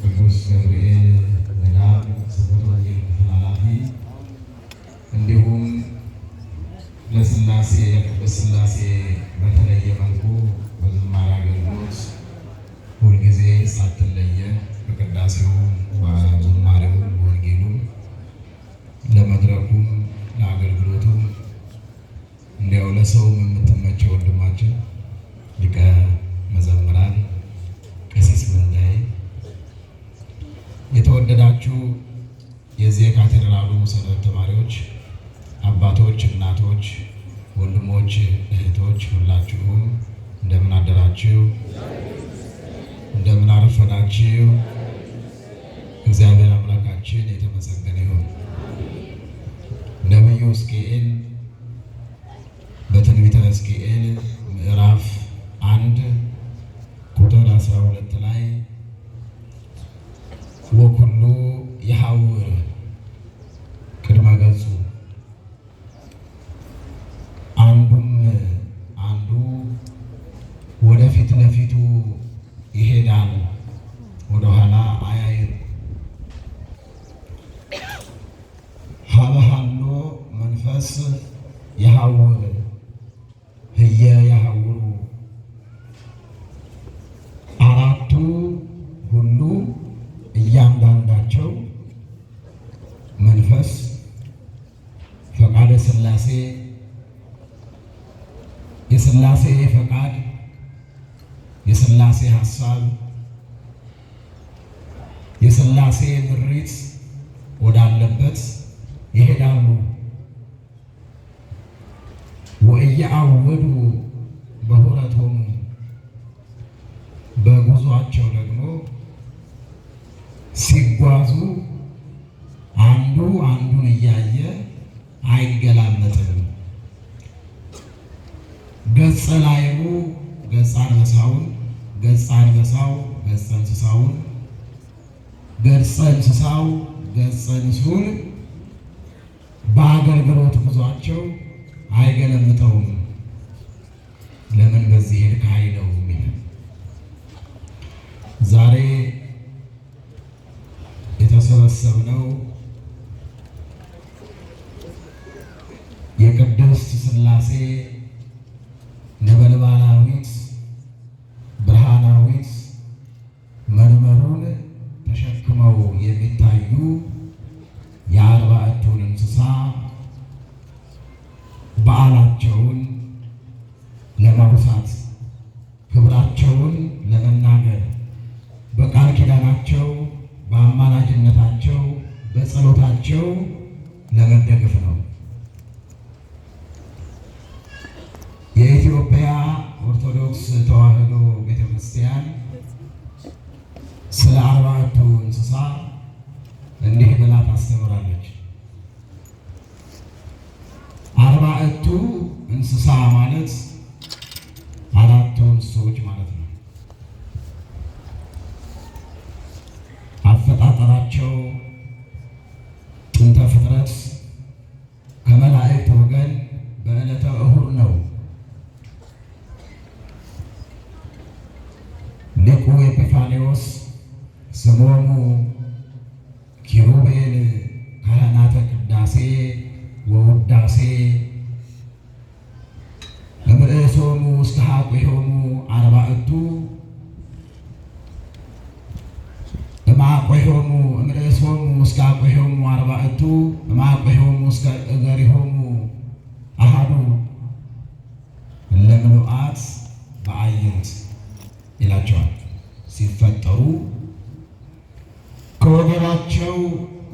ቅዱስ ገብርኤል ገዳም ስብከተ ወንጌል ክፍል ኃላፊ እንዲሁም ለሥላሴ የቅድስት ሥላሴ በተለየ መልኩ በዝማሬ አገልግሎት ሁልጊዜ ሳትለየን በቅዳሴው በዝማሬው በወንጌሉ ለመድረኩም ለአገልግሎቱም እንዲያው ለሰውም የምትመቸው ወንድማችን ሊቀ መዘምራን ቀሲስ መንዳዬ፣ የተወደዳችሁ የዚህ የካቴድራሉ ሰንበት ተማሪዎች፣ አባቶች፣ እናቶች፣ ወንድሞች፣ እህቶች ሁላችሁም እንደምን አደራችሁ? እንደምን አረፈዳችሁ? እግዚአብሔር አምላካችን የተመሰገነ ይሁን። ነቢዩ ሕዝቅኤል በትንቢተ ሕዝቅኤል ምዕራፍ 1 ቁጥር 12 ላይ ወኩሉ ይሐውር ቅድመ ገጹ፣ አንዱም አንዱ ወደፊት ለፊቱ ይሄዳል፣ ወደኋላ አያይም። ሀበሃሎ መንፈስ ይሐውር ህየ ይሐውሩ፣ አራቱ ሁሉ እያንዳንዳቸው መንፈስ፣ ፈቃደ ሥላሴ፣ የሥላሴ ፈቃድ፣ የሥላሴ ሐሳብ፣ የሥላሴ ምሪት ወዳለበት ይሄዳሉ። ወኢየዐውዱ በሁረቶሙ፣ በጉዟቸው ደግሞ ሲጓዙ አንዱ አንዱን እያየ አይገላመጥም። ገጸ ላይኑ ገጸ አንበሳውን፣ ገጸ አንበሳው ገጸ እንስሳውን፣ ገጸ እንስሳው ገጸ ንስሩን በአገልግሎት ጉዟቸው አይገለምጠውም። ለምን በዚህ ሄድክ አይለውም ይላል። ዛሬ የተሰበሰብነው የቅድስት ሥላሴ ነበልባላዊት ብርሃናዊት መንበሩን ተሸክመው የሚታዩ የአርባዕቱን እንስሳ በዓላቸውን ለማውሳት፣ ክብራቸውን ለመናገር፣ በቃል ኪዳናቸው፣ በአማላጅነታቸው፣ በጸሎታቸው ለመደገፍ ነው። የኢትዮጵያ ኦርቶዶክስ ተዋሕዶ ቤተክርስቲያን ስለ አርባዕቱ እንስሳ እንዲህ ብላ ታስተምራለች። አርባዕቱ እንስሳ ማለት አራቱ እንስሶች ማለት ነው። አፈጣጠራቸው ጥንተ ፍጥረት ከመላእክት ወገን በዕለተ እሁድ ነው። ሊቁ ኤጲፋንዮስ ስሞሙ ኪሩቤል ካህናተ ቅዳሴ ወውዳሴ እምርእሶሙ ውስተ ሐቁሆሙ አርባዕቱ እምአቆሆሙ እምርእሶሙ ውስተ ሐቁሆሙ አርባዕቱ እምአቆሆሙ ውስተ እገሪሆሙ አሐዱ እለ ምሉዓት በአዕይንት ይላቸዋል። ሲፈጠሩ ከወገባቸው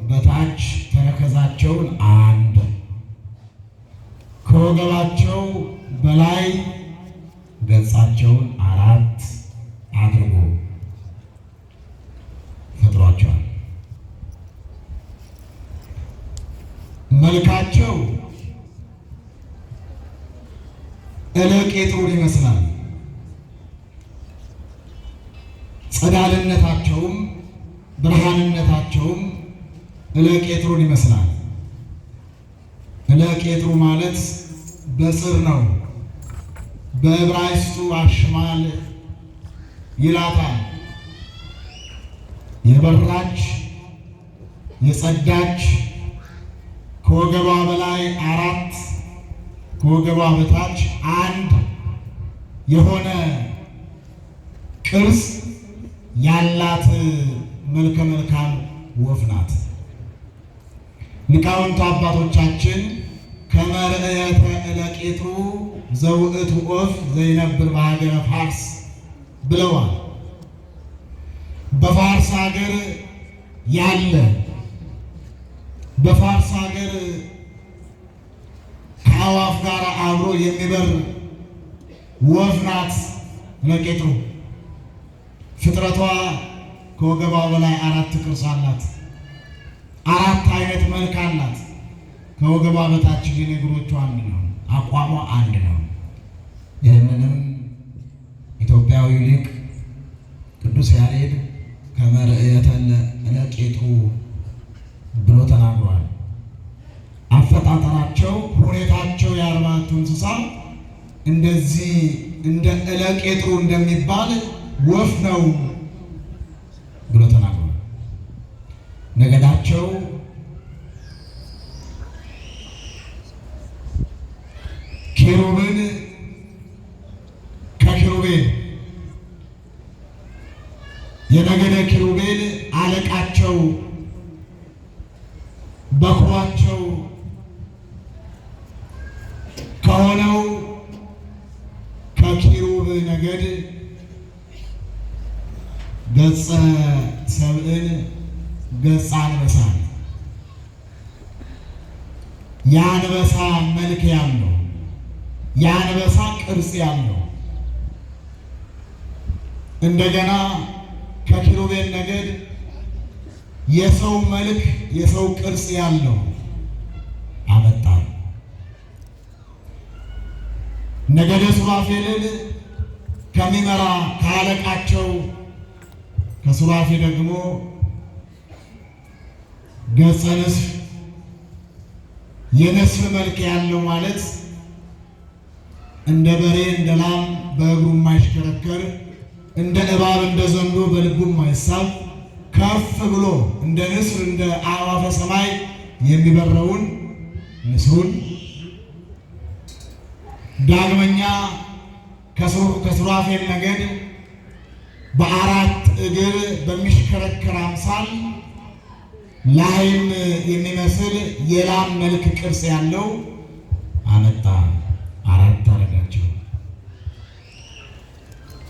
በታች ተረከዛቸውን አንድ፣ ከወገባቸው በላይ ገጻቸውን አራት አድርጎ ፈጥሯቸዋል። መልካቸው እለቄጡን ይመስላል። ጸዳልነታቸውም ብርሃንነታቸውም እለቄጥሩን ይመስላል። እለቄጥሩ ማለት በጽር ነው። በዕብራይስጡ አሽማል ይላታል። የበራች የጸዳች ከወገቧ በላይ 4 ከወገቧ በታች 1 የሆነ ቅርጽ ያላት መልከ መልካም ወፍ ናት። ሊቃውንቱ አባቶቻችን ከመርዕየተ እለቄቱ ዘውእቱ ወፍ ዘይነብር በሀገረ ፋርስ ብለዋል። በፋርስ ሀገር ያለ በፋርስ ሀገር ከአዋፍ ጋር አብሮ የሚበር ወፍ ናት እለቄቱ። ፍጥረቷ ከወገቧ በላይ 4 ቅርጽ አላት። 4 አይነት መልክ አላት። ከወገቧ በታች ግን እግሮቿ አንድ ነው፣ አቋሟ አንድ ነው። ይህንንም ኢትዮጵያዊ ሊቅ ቅዱስ ያሬድ ከመርዕየተ እለቄቱ ብሎ ተናግሯል። አፈጣጠራቸው ሁኔታቸው የ4ቱ እንስሳ እንደዚህ እንደ እለቄቱ እንደሚባል ወፍ ነው ብሎ ተናግሯል። ነገዳቸው ኪሩብን ከኪሩቤል የነገደ ኪሩቤል አለቃቸው በኩራቸው ከሆነው ከኪሩብ ነገድ ገጸ ሰብእን ገጸ አንበሳን የአንበሳ መልክ ያለው የአንበሳ ቅርጽ ያለው እንደገና ከኪሩቤል ነገድ የሰው መልክ የሰው ቅርጽ ያለው አመጣ። ነገደ ሱራፌልን ከሚመራ ካለቃቸው ከሱራፌ ደግሞ ገጸ ንስር የንስር መልክ ያለው ማለት እንደ በሬ እንደ ላም በእግሩ የማይሽከረከር እንደ እባብ እንደ ዘንዶ በልቡ የማይሳብ ከፍ ብሎ እንደ ንስር እንደ አዕዋፈ ሰማይ የሚበረውን ንስሩን ዳግመኛ ከሱራፌል ነገድ በ4 እግር በሚሽከረከር አምሳል ላይም የሚመስል የላም መልክ ቅርጽ ያለው አመጣ። 4 አረጋቸው።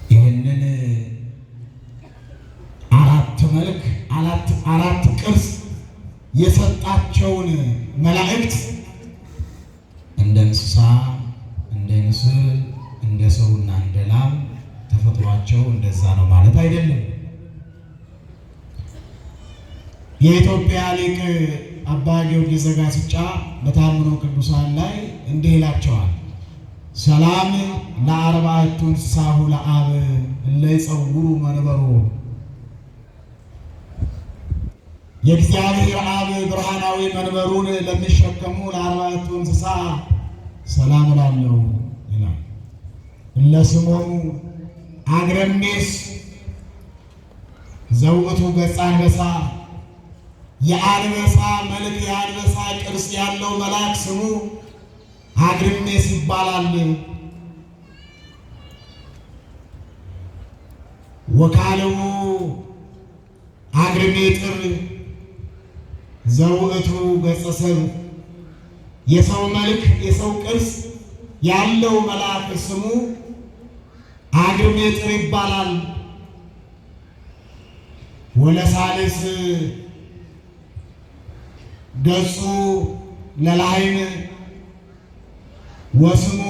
ይህንን 4 መልክ 4 ቅርጽ የሰጣቸውን መላእክት እንደ እንስሳ እንደ ንስር እንደ ሰውና እንደ ላም ተፈጥሯቸው እንደዛ ነው ማለት አይደለም። የኢትዮጵያ ሊቅ አባ ጊዮርጊስ ዘጋስጫ በታምኖ ቅዱሳን ላይ እንዲህ ይላቸዋል። ሰላም ለ4ቱ እንስሳሁ ለአብ እለ ይጸውሩ መንበሮ። የእግዚአብሔር አብ ብርሃናዊ መንበሩን ለሚሸከሙ ለ4ቱ እንስሳ ሰላም እላለሁ ይላል። እለ ስሞሙ አግረሜስ ዘውእቱ ገጸ አንበሳ። የአንበሳ መልክ የአንበሳ ቅርጽ ያለው መልአክ ስሙ አግርሜስ ይባላል። ወካልኡ አግርሜጥር ዘውእቱ ገጸ ሰብእ። የሰው መልክ የሰው ቅርጽ ያለው መልአክ ስሙ አግርሜጥር ይባላል። ወለሳልስ ገጹ ለላይም ወስሙ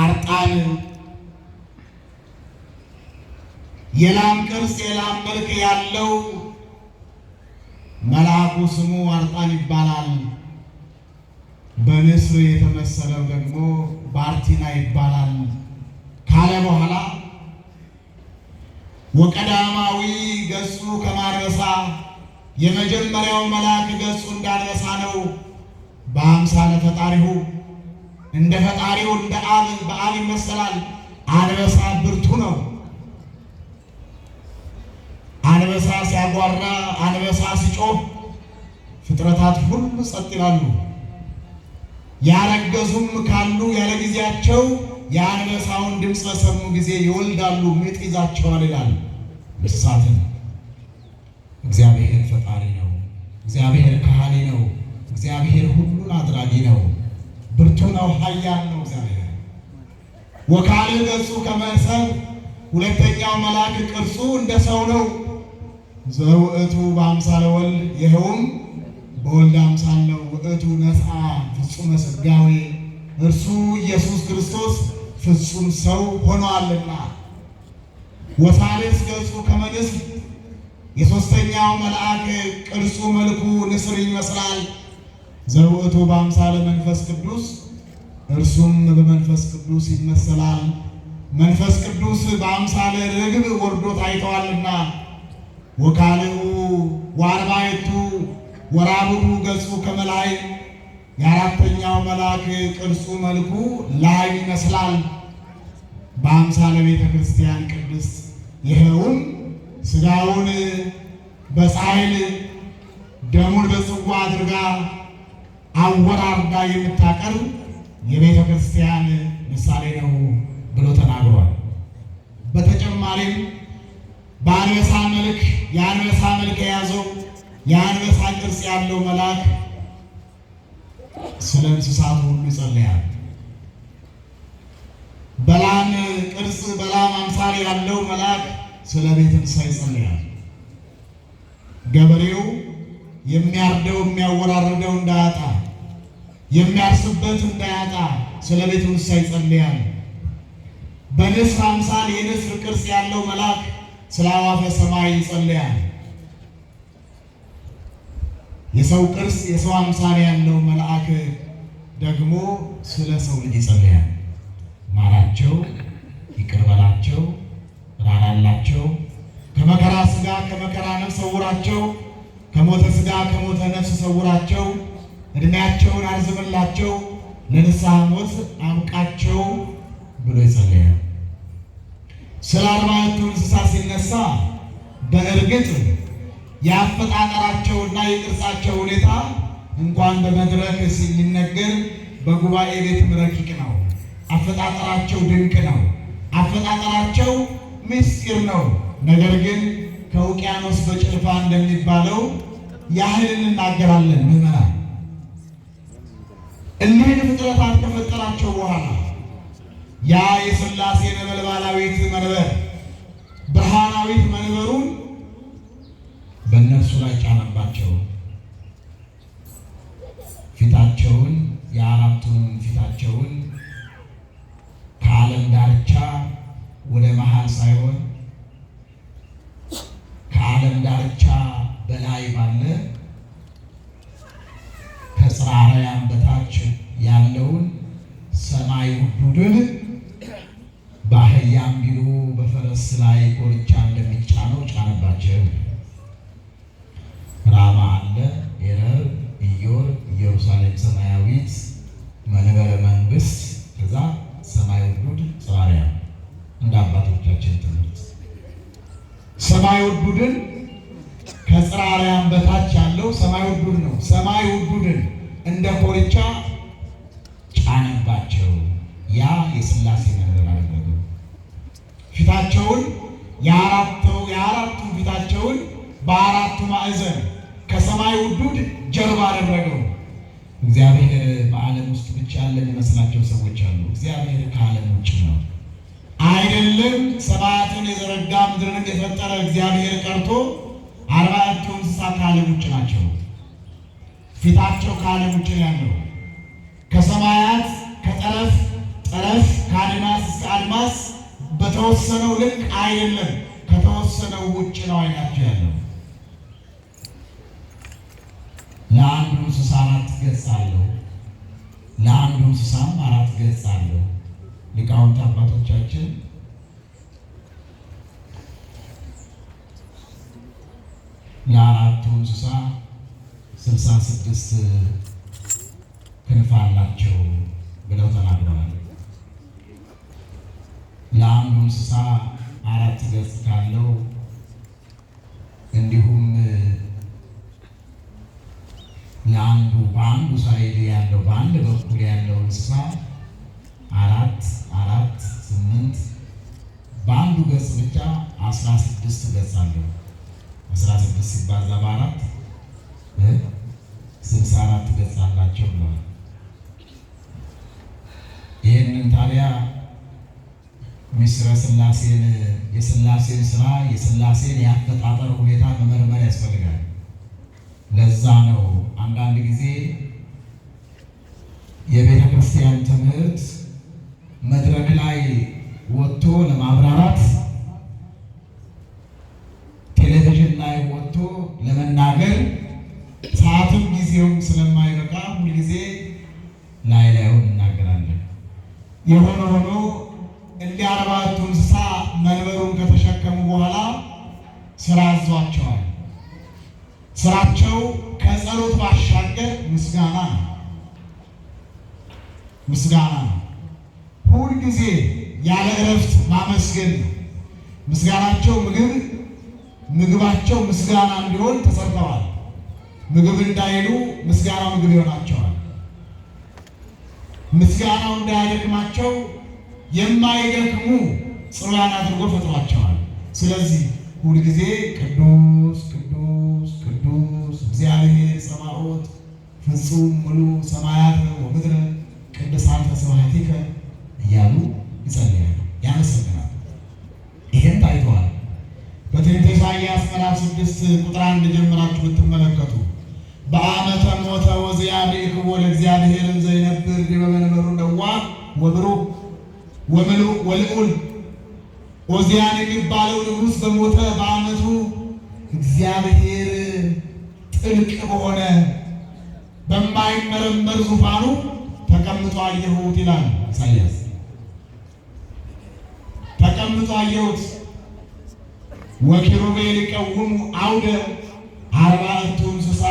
አርጣን። የላም ቅርጽ የላም መልክ ያለው መልአኩ ስሙ አርጣን ይባላል። በንስር የተመሰለው ደግሞ ባርቲና ይባላል ካለ በኋላ ወቀዳማዊ ገጹ ከማንበሳ። የመጀመሪያው መልአክ ገጹ እንዳንበሳ ነው። በአምሳለ ፈጣሪሁ እንደ ፈጣሪው እንደ አብ በአብ ይመሰላል። አንበሳ ብርቱ ነው። አንበሳ ሲያጓራ፣ አንበሳ ሲጮህ ፍጥረታት ሁሉ ጸጥ ይላሉ። ያረገዙም ካሉ ያለ ጊዜያቸው የአንበሳውን ድምፅ በሰሙ ጊዜ ይወልዳሉ፣ ምጥ ይዛቸዋል ይላል እንስሳትን። እግዚአብሔር ፈጣሪ ነው። እግዚአብሔር ካህሊ ነው። እግዚአብሔር ሁሉን አድራጊ ነው። ብርቱ ነው፣ ኃያል ነው እግዚአብሔር። ወካልእ ገጹ ከመ ሰብእ፣ ሁለተኛው መልአክ ቅርጹ እንደ ሰው ነው። ዘውእቱ በአምሳለ ወልድ፣ ይኸውም በወልድ አምሳል ነው። ውእቱ ነስአ ፍጹመ ሥጋዌ፣ እርሱ ኢየሱስ ክርስቶስ ፍጹም ሰው ሆኗልና። ወሳልስ ገጹ ከመ ንስር፣ የሦስተኛው መልአክ ቅርጹ መልኩ ንስር ይመስላል። ዘውእቱ በአምሳለ መንፈስ ቅዱስ፣ እርሱም በመንፈስ ቅዱስ ይመሰላል። መንፈስ ቅዱስ በአምሳለ ርግብ ወርዶ ታይተዋልና። ወካልኡ ወአርባዕቱ ወራብዑ ገጹ ከመ ላሕም፣ የአራተኛው መልአክ ቅርጹ መልኩ ላሕም ይመስላል በአምሳለ ቤተ ክርስቲያን ቅድስት፣ ይኸውም ሥጋውን በጻሕል ደሙን በጽዋ አድርጋ አወራርዳ የምታቀርብ የቤተ ክርስቲያን ምሳሌ ነው ብሎ ተናግሯል። በተጨማሪም በአንበሳ መልክ የአንበሳ መልክ የያዘው የአንበሳ ቅርጽ ያለው መልአክ ስለ እንስሳት ሁሉ ይጸልያል። በላም ቅርጽ በላም አምሳል ያለው መልአክ ስለ ቤት እንስሳ ይጸልያል። ገበሬው የሚያርደው የሚያወራርደው እንዳያጣ፣ የሚያርስበት እንዳያጣ ስለ ቤት እንስሳ ይጸልያል። በንስር አምሳል የንስር ቅርጽ ያለው መልአክ ስለ አዕዋፈ ሰማይ ይጸልያል። የሰው ቅርጽ የሰው አምሳል ያለው መልአክ ደግሞ ስለ ሰው ልጅ ይጸልያል። ማራቸው፣ ይቅር በላቸው፣ ራራላቸው፣ ከመከራ ሥጋ ከመከራ ነፍስ ሰውራቸው፣ ከሞተ ሥጋ ከሞተ ነፍስ ሰውራቸው፣ ዕድሜያቸውን አርዝምላቸው፣ ለንስሐ ሞት አብቃቸው ብሎ ይጸልያል። ስለ አርባዕቱ እንስሳ ሲነሳ በእርግጥ የአፈጣጠራቸውና የቅርጻቸው ሁኔታ እንኳን በመድረክ ሲነገር በጉባኤ ቤትም ረቂቅ ነው። አፈጣጠራቸው ድንቅ ነው። አፈጣጠራቸው ምስጢር ነው። ነገር ግን ከውቅያኖስ በጭልፋ እንደሚባለው ያህል እንናገራለን። ምዕመናን እኒህን ፍጥረታት ከፈጠራቸው በኋላ ያ የሥላሴ ነበልባላዊት መንበር ብርሃናዊት መንበሩን በእነርሱ ላይ ጫነባቸው። ፊታቸውን የአራቱን ፊታቸውን ከዓለም ዳርቻ ወደ መሃል ሳይሆን ከዓለም ዳርቻ በላይ ባለ ከጽርሐ አርያም በታች ያለውን ሰማይ ውዱድን በአህያም ቢሉ በፈረስ ላይ ኮርቻ እንደሚጫነው ጫነባቸው። ራማ አለ፣ ኤረር፣ ኢዮር፣ ኢየሩሳሌም ሰማያዊት፣ መንበረ መንግስት፣ ከዛ ሰማይ ውዱድ፣ ጽርሐ አርያም እንደ አባቶቻችን ትምህርት ሰማይ ውዱድን ከጽርሐ አርያም በታች ያለው ሰማይ ውዱድ ነው። ሰማይ ውዱድን እንደ ኮርቻ ጫነባቸው። ያ የሥላሴ መንበር አደረገው። ፊታቸውን የአራቱን ፊታቸውን በአራቱ ማዕዘን ከሰማይ ውዱድ ጀርባ አደረገው። እግዚአብሔር በዓለም ውስጥ ብቻ ያለ የሚመስላቸው ሰዎች አሉ። እግዚአብሔር ከዓለም ውጭ ነው። አይደለም ሰማያትን የዘረጋ ምድርንም የፈጠረ እግዚአብሔር ቀርቶ አርባዕቱ እንስሳ ከዓለም ውጭ ናቸው። ፊታቸው ከዓለም ውጭ ነው ያለው። ከሰማያት ከጠረፍ ጠረፍ ከአድማስ እስከ አድማስ በተወሰነው ልክ አይደለም፣ ከተወሰነው ውጭ ነው አይናቸው ያለው። ለአንዱ እንስሳ 4 ገጽ አለው፣ ለአንዱ እንስሳም 4 ገጽ አለው። ሊቃውንት አባቶቻችን ለአራቱ እንስሳ 66 ክንፍ አላቸው ብለው ተናግረዋል። ለአንዱ እንስሳ 4 ገጽ ካለው ያለው በአንድ በኩል ያለው እንስሳ 4 4 8 በአንዱ ገጽ ብቻ 16 ገጽ አለው። 16 ሲባዛ በ4 64 ገጽ አላቸው ብለዋል። ይህንን ታዲያ ምስጢረ ሥላሴን የሥላሴን ስራ የሥላሴን የአፈጣጠር ሁኔታ መመርመር ያስፈልጋል። ለዛ ነው አንዳንድ ጊዜ የቤተ ክርስቲያን ትምህርት መድረክ ላይ ወጥቶ ለማብራራት ቴሌቪዥን ላይ ወጥቶ ለመናገር ሰዓትም ጊዜውም ስለማይበቃ ሁልጊዜ ላዩን እናገራለን። የሆነ ሆኖ እንዲህ 40ቱ እንስሳ መንበሩን ከተሸከሙ በኋላ ስራ አዟቸዋል። ስራቸው ከጸሎት ባሻገር ምስጋና ነው። ምስጋና ነው። ሁልጊዜ ያለ እረፍት ማመስገን ነው። ምስጋናቸው ምግባቸው ምስጋና እንዲሆን ተሰርተዋል። ምግብ እንዳይሉ ምስጋናው ምግብ ይሆናቸዋል። ምስጋናው እንዳያደክማቸው የማይደክሙ ጽሩያን አድርጎ ፈጥሯቸዋል። ስለዚህ ሁልጊዜ ቅዱስ ቅዱስ ቅዱስ እግዚአብሔር ጸባኦት ፍጹም ሙሉ ሰማያት ወምድር ቅዱሳን ስብሐቲከ እያሉ ይጸልያሉ፣ ያመሰግናሉ። ይሄን ታይተዋል። በትንቢተ ኢሳይያስ ምዕራፍ 6 ቁጥር 1 ጀምራችሁ ብትመለከቱ በዓመተ ሞተ ዖዝያ ብእክቦ ለእግዚአብሔር ዘይነብር ዲበ መንበሩ ነዋህ ወብሩክ ወምሉእ ወልዑል። ዖዝያን የሚባለው ንጉሥ በሞተ በዓመቱ እግዚአብሔር ጥልቅ በሆነ በማይመረመር ዙፋኑ ተቀምጦ አየሁት ይላል ኢሳይያስ። ተቀምጦ አየሁት። ወኪሩቤል ይቀውሙ አውደ 40ቱ እንስሳ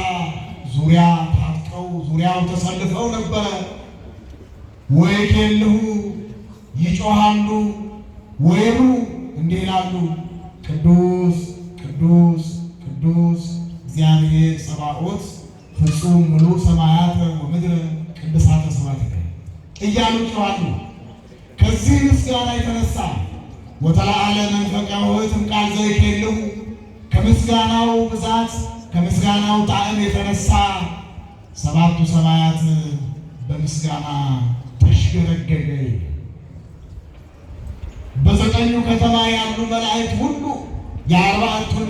ዙሪያ ታጥቀው ዙሪያው ተሰልፈው ነበረ። ወይኬልሁ ይጮሃሉ ወይብሉ እንዲህ ይላሉ፣ ቅዱስ ቅዱስ ቅዱስ እግዚአብሔር ጸባኦት ፍጹም ሙሉ ሰማያት ወምድር ቅዱሳተ ስብሐቲከ እያሉ ይጮሃሉ። ከዚህ ምስጋና የተነሳ ወተለዓለ መንፈቀ ኆኅትም ቃል ዘይኬልሁ ከምስጋናው ብዛት ከምስጋናው ጣዕም የተነሳ 7ቱ ሰማያት በምስጋና ተሽገረገገ። በዘጠኙ ከተማ ያሉ መላእክት ሁሉ የ40ቱን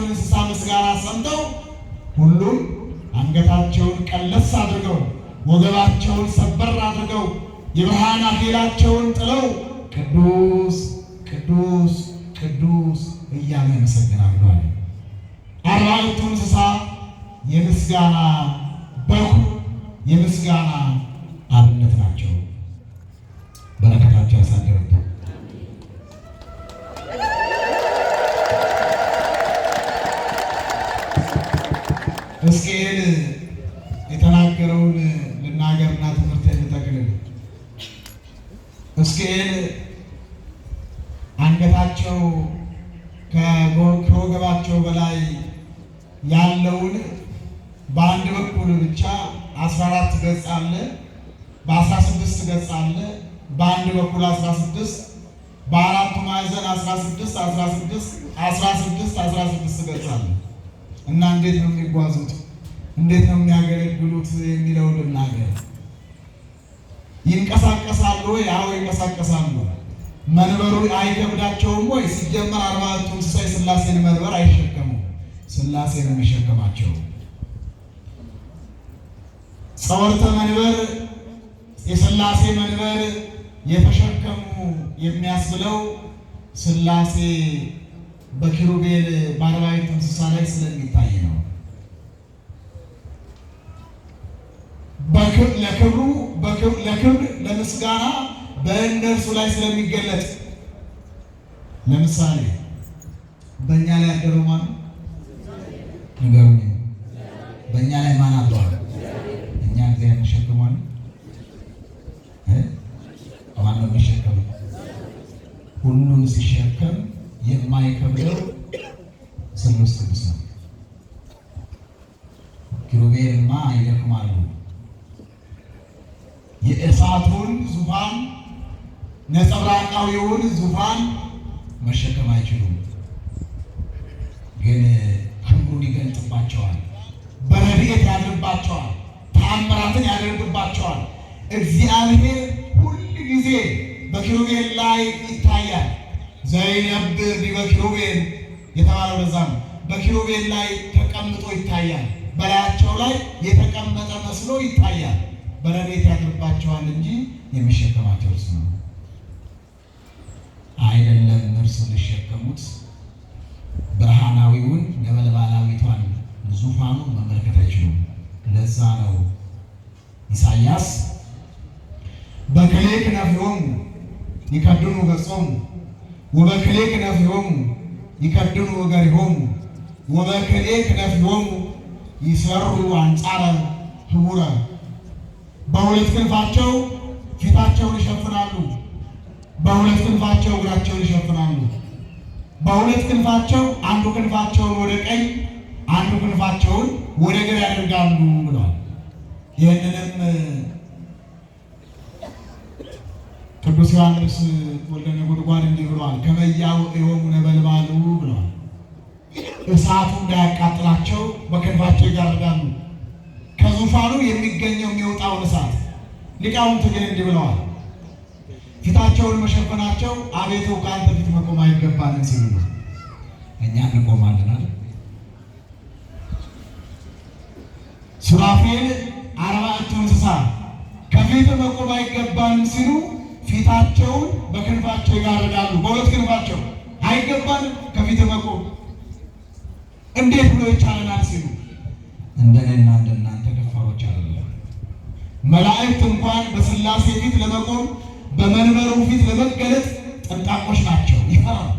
እንስሳ ምስጋና ሰምተው ሁሉም አንገታቸውን ቀለስ አድርገው ወገባቸውን ሰበር አድርገው የብርሃን አክሊላቸውን ጥለው ቅዱስ ቅዱስ ቅዱስ እያሉ ያመሰግናሉ አለ። 40ቱ እንስሳ የምስጋና በኩር የምስጋና አብነት ናቸው። በረከታቸው ያሳደረብን። ሕዝቅኤል የተናገረውን ልናገርና ትምህርት ልጠቅልል። ሕዝቅኤል አንገታቸው ከወገባቸው በላይ ያለውን በአንድ በኩል ብቻ 14 ገጽ አለ፣ በ16 ገጽ አለ፣ በአንድ በኩል 16፣ በአራቱ ማዕዘን 16 16 16 16 ገጽ አለ እና እንዴት ነው የሚጓዙት? እንዴት ነው የሚያገለግሉት የሚለውን ልናገር። ይንቀሳቀሳሉ ወይ? አዎ ይንቀሳቀሳሉ። መንበሩ አይከብዳቸውም ወይ? ሲጀመር 40ቱ እንስሳ የሥላሴን መንበር አይሸከሙም። ሥላሴ ነው የሚሸከማቸው። ጸወርተ መንበር የሥላሴ መንበር የተሸከሙ የሚያስብለው ሥላሴ በኪሩቤል በ40ቱ እንስሳ ላይ ስለሚታይ ነው። ለክብር ለምስጋና በእነርሱ ላይ ስለሚገለጥ። ለምሳሌ በእኛ ላይ ያደረው ማን ንገሩኝ? በእኛ ላይ ማን አድሯል? እኛ እግዚአብሔር ተሸክሟል። ማን ነው የሚሸከመው? ሁሉን ሲሸከም የማይከብደው ስሉስ ቅዱስ ነው። ኪሩቤልማ ይደክማሉ፣ ዙፋን ነጸብራቃዊውን ዙፋን መሸከም አይችሉም። ግን ክብሩን ይገልጥባቸዋል፣ በረድኤት ያድርባቸዋል፣ ተአምራትን ያደርግባቸዋል። እግዚአብሔር ሁል ጊዜ በኪሩቤል ላይ ይታያል። ዘይነብር ዲበ ኪሩቤል የተባለው ለዛ ነው። በኪሩቤል ላይ ተቀምጦ ይታያል። በላያቸው ላይ የተቀመጠ መስሎ ይታያል። በረድኤት ያድርባቸዋል እንጂ የሚሸከማቸው እርሱ ነው አይደለም። እርሱ ሊሸከሙት ብርሃናዊውን ነበልባላዊቷን ዙፋኑን መመልከት አይችሉም። ለዛ ነው ኢሳይያስ በክሌ ክነፍዮሙ ይከድኑ ገጾሙ ወበክሌ ክነፍዮሙ ይከድኑ እገሪሆሙ ወበክሌ ክነፍዮሙ ይሰሩ አንጻረ ህቡረ። በሁለት ክንፋቸው ፊታቸውን ይሸፍናሉ፣ በሁለት ክንፋቸው እግራቸውን ይሸፍናሉ። በሁለት ክንፋቸው አንዱ ክንፋቸውን ወደ ቀኝ አንዱ ክንፋቸውን ወደ ግራ ያደርጋሉ ብለዋል። ይህንንም ቅዱስ ዮሐንስ ወልደ ነጎድጓድ እንዲህ ብለዋል። ከመያው የሆሙ ነበልባሉ ብለዋል። እሳቱ እንዳያቃጥላቸው በክንፋቸው ይጋርዳሉ። ከዙፋኑ የሚገኘው የሚወጣውን እሳት ሊቃውንት ግን እንዲህ ብለዋል። ፊታቸውን መሸፈናቸው አቤቱ ከአንተ ፊት መቆም አይገባንም ሲሉ ነው። እኛ እንቆማለን አይደል? ሱራፌል አርባዕቱ እንስሳ ከፊት መቆም አይገባንም ሲሉ ፊታቸውን በክንፋቸው ይጋርዳሉ። በሁለት ክንፋቸው አይገባንም ከፊት መቆም እንዴት ብሎ ይቻለናል ሲሉ እንደኔና እንደናንተ ደፋሮች አይደለም። መላእክት እንኳን በሥላሴ ፊት ለመቆም በመንበሩ ፊት ለመገለጥ ጠንቃቆች ናቸው፣ ይፈራሉ።